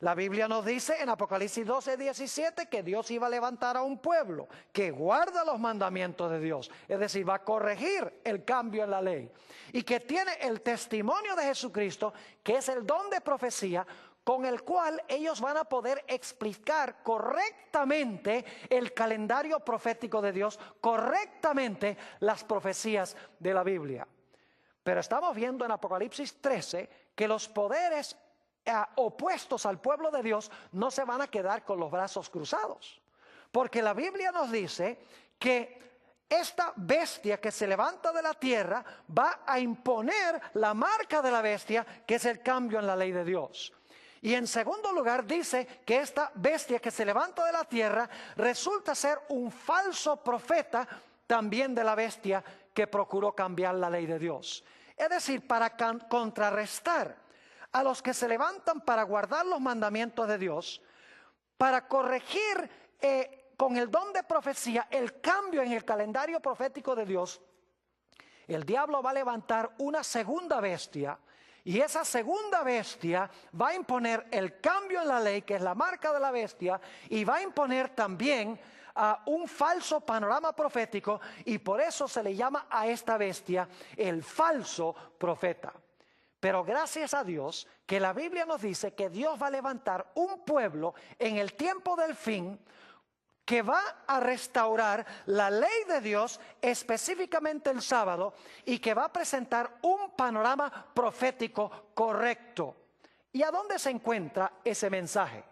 La Biblia nos dice en Apocalipsis 12:17 que Dios iba a levantar a un pueblo que guarda los mandamientos de Dios, es decir, va a corregir el cambio en la ley, y que tiene el testimonio de Jesucristo, que es el don de profecía, con el cual ellos van a poder explicar correctamente el calendario profético de Dios, correctamente las profecías de la Biblia. Pero estamos viendo en Apocalipsis 13 que los poderes opuestos al pueblo de Dios no se van a quedar con los brazos cruzados, porque la Biblia nos dice que esta bestia que se levanta de la tierra va a imponer la marca de la bestia, que es el cambio en la ley de Dios. Y en segundo lugar dice que esta bestia que se levanta de la tierra resulta ser un falso profeta también de la bestia que procuró cambiar la ley de Dios. Es decir, para contrarrestar a los que se levantan para guardar los mandamientos de Dios, para corregir con el don de profecía el cambio en el calendario profético de Dios, el diablo va a levantar una segunda bestia, y esa segunda bestia va a imponer el cambio en la ley, que es la marca de la bestia, y va a imponer también un falso panorama profético, y por eso se le llama a esta bestia el falso profeta. Pero gracias a Dios que la Biblia nos dice que Dios va a levantar un pueblo en el tiempo del fin que va a restaurar la ley de Dios, específicamente el sábado, y que va a presentar un panorama profético correcto. ¿Y a dónde se encuentra ese mensaje?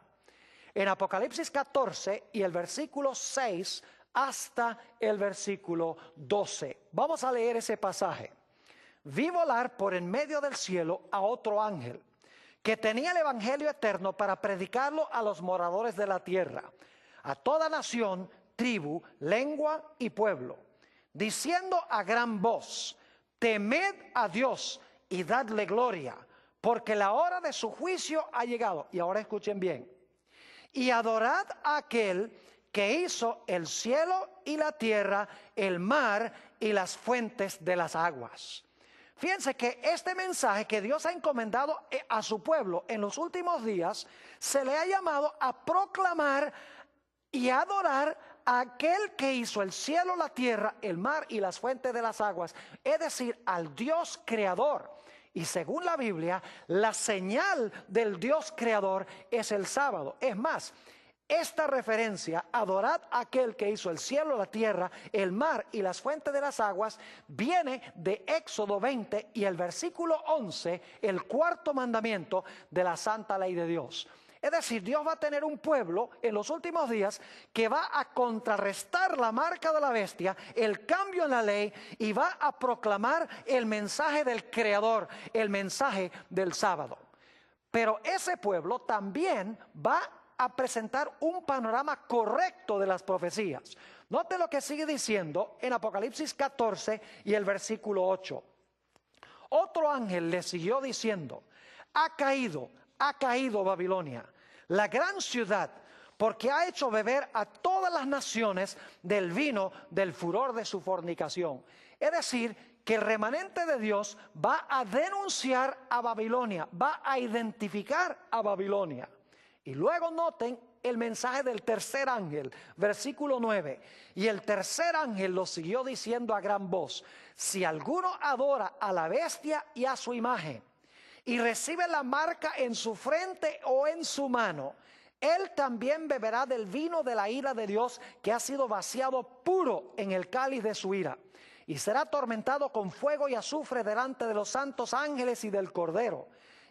En Apocalipsis 14 y el versículo 6 hasta el versículo 12. Vamos a leer ese pasaje. Vi volar por en medio del cielo a otro ángel, que tenía el evangelio eterno para predicarlo a los moradores de la tierra, a toda nación, tribu, lengua y pueblo, diciendo a gran voz: temed a Dios y dadle gloria, porque la hora de su juicio ha llegado. Y ahora escuchen bien. Y adorad a aquel que hizo el cielo y la tierra, el mar y las fuentes de las aguas. Fíjense que este mensaje que Dios ha encomendado a su pueblo en los últimos días, se le ha llamado a proclamar y adorar a aquel que hizo el cielo, la tierra, el mar y las fuentes de las aguas, es decir, al Dios creador. Y según la Biblia, la señal del Dios creador es el sábado. Es más, esta referencia, adorad a aquel que hizo el cielo, la tierra, el mar y las fuentes de las aguas, viene de Éxodo 20 y el versículo 11, el cuarto mandamiento de la santa ley de Dios. Es decir, Dios va a tener un pueblo en los últimos días que va a contrarrestar la marca de la bestia, el cambio en la ley, y va a proclamar el mensaje del Creador, el mensaje del sábado. Pero ese pueblo también va a presentar un panorama correcto de las profecías. Note lo que sigue diciendo en Apocalipsis 14 y el versículo 8. Otro ángel le siguió diciendo: ha caído Babilonia, la gran ciudad, porque ha hecho beber a todas las naciones del vino del furor de su fornicación. Es decir, que el remanente de Dios va a denunciar a Babilonia, va a identificar a Babilonia. Y luego noten el mensaje del tercer ángel, versículo 9. Y el tercer ángel lo siguió diciendo a gran voz: si alguno adora a la bestia y a su imagen, y recibe la marca en su frente o en su mano, él también beberá del vino de la ira de Dios, que ha sido vaciado puro en el cáliz de su ira, y será atormentado con fuego y azufre delante de los santos ángeles y del Cordero.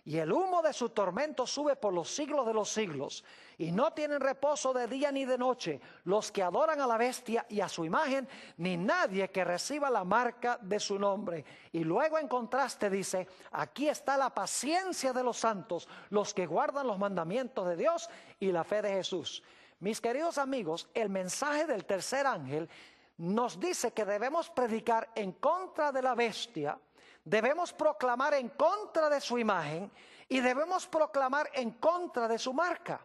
Y el humo de su tormento sube por los siglos de los siglos, y no tienen reposo de día ni de noche los que adoran a la bestia y a su imagen, ni nadie que reciba la marca de su nombre. Y luego en contraste dice: aquí está la paciencia de los santos, los que guardan los mandamientos de Dios y la fe de Jesús. Mis queridos amigos, el mensaje del tercer ángel nos dice que debemos predicar en contra de la bestia, debemos proclamar en contra de su imagen y debemos proclamar en contra de su marca.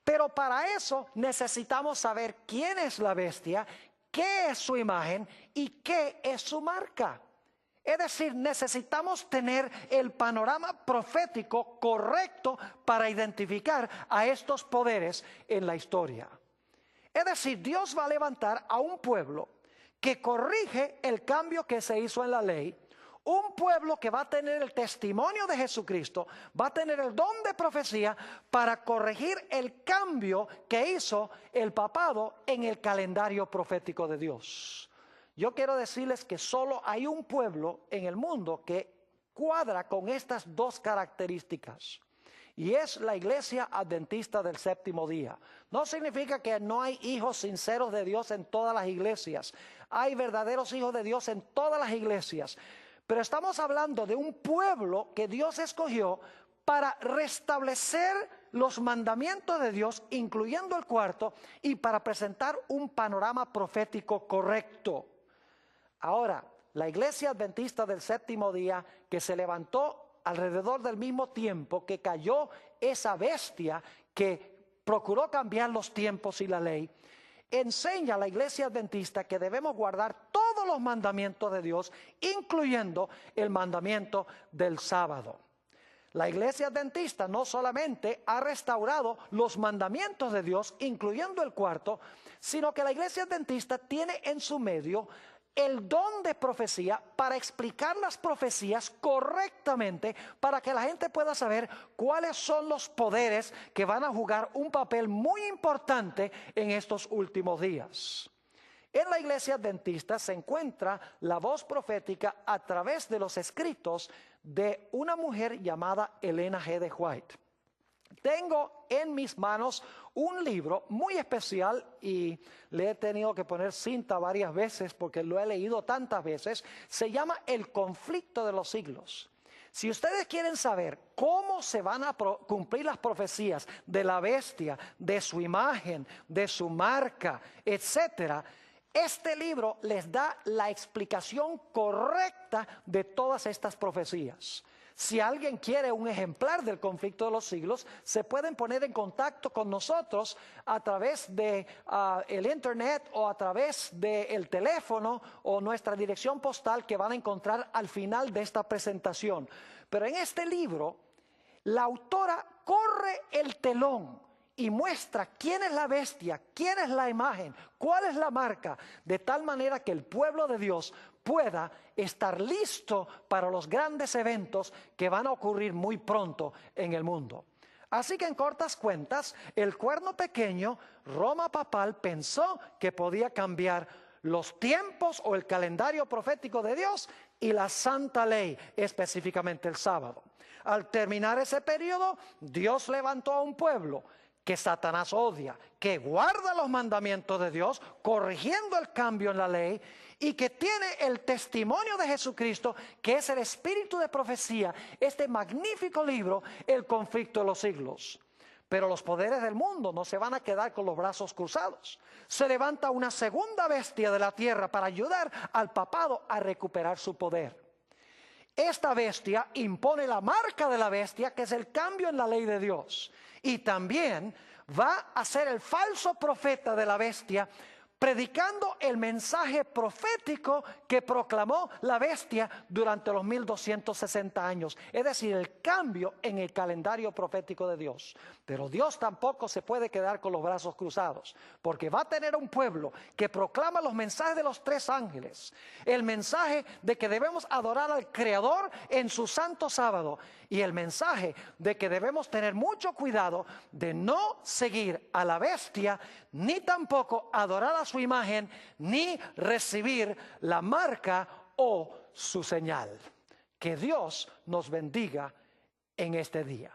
Pero para eso necesitamos saber quién es la bestia, qué es su imagen y qué es su marca. Es decir, necesitamos tener el panorama profético correcto para identificar a estos poderes en la historia. Es decir, Dios va a levantar a un pueblo que corrige el cambio que se hizo en la ley, un pueblo que va a tener el testimonio de Jesucristo, va a tener el don de profecía para corregir el cambio que hizo el papado en el calendario profético de Dios. Yo quiero decirles que solo hay un pueblo en el mundo que cuadra con estas dos características, y es la Iglesia Adventista del Séptimo Día. No significa que no hay hijos sinceros de Dios en todas las iglesias. Hay verdaderos hijos de Dios en todas las iglesias. Pero estamos hablando de un pueblo que Dios escogió para restablecer los mandamientos de Dios, incluyendo el cuarto, y para presentar un panorama profético correcto. Ahora, la Iglesia Adventista del Séptimo Día, que se levantó alrededor del mismo tiempo que cayó esa bestia que procuró cambiar los tiempos y la ley, enseña a la Iglesia Adventista que debemos guardar todos los mandamientos de Dios, incluyendo el mandamiento del sábado. La Iglesia Adventista no solamente ha restaurado los mandamientos de Dios, incluyendo el cuarto, sino que la Iglesia Adventista tiene en su medio el don de profecía para explicar las profecías correctamente, para que la gente pueda saber cuáles son los poderes que van a jugar un papel muy importante en estos últimos días. En la Iglesia Adventista se encuentra la voz profética a través de los escritos de una mujer llamada Elena G. de White. Tengo en mis manos un libro muy especial y le he tenido que poner cinta varias veces porque lo he leído tantas veces. Se llama El conflicto de los siglos. Si ustedes quieren saber cómo se van a cumplir las profecías de la bestia, de su imagen, de su marca, etcétera, este libro les da la explicación correcta de todas estas profecías. Si alguien quiere un ejemplar del conflicto de los siglos, se pueden poner en contacto con nosotros a través de el internet o a través del teléfono o nuestra dirección postal que van a encontrar al final de esta presentación. Pero en este libro, la autora corre el telón y muestra quién es la bestia, quién es la imagen, cuál es la marca, de tal manera que el pueblo de Dios pueda estar listo para los grandes eventos que van a ocurrir muy pronto en el mundo. Así que en cortas cuentas, el cuerno pequeño, Roma papal, pensó que podía cambiar los tiempos o el calendario profético de Dios y la santa ley, específicamente el sábado. Al terminar ese periodo, Dios levantó a un pueblo que Satanás odia, que guarda los mandamientos de Dios, corrigiendo el cambio en la ley, y que tiene el testimonio de Jesucristo, que es el espíritu de profecía, este magnífico libro, El conflicto de los siglos. Pero los poderes del mundo no se van a quedar con los brazos cruzados. Se levanta una segunda bestia de la tierra para ayudar al papado a recuperar su poder. Esta bestia impone la marca de la bestia, que es el cambio en la ley de Dios. Y también va a ser el falso profeta de la bestia, predicando el mensaje profético que proclamó la bestia durante los 1260 años. Es decir, el cambio en el calendario profético de Dios. Pero Dios tampoco se puede quedar con los brazos cruzados, porque va a tener un pueblo que proclama los mensajes de los tres ángeles. El mensaje de que debemos adorar al Creador en su santo sábado. Y el mensaje de que debemos tener mucho cuidado de no seguir a la bestia, ni tampoco adorar a su imagen, ni recibir la marca o su señal. Que Dios nos bendiga en este día.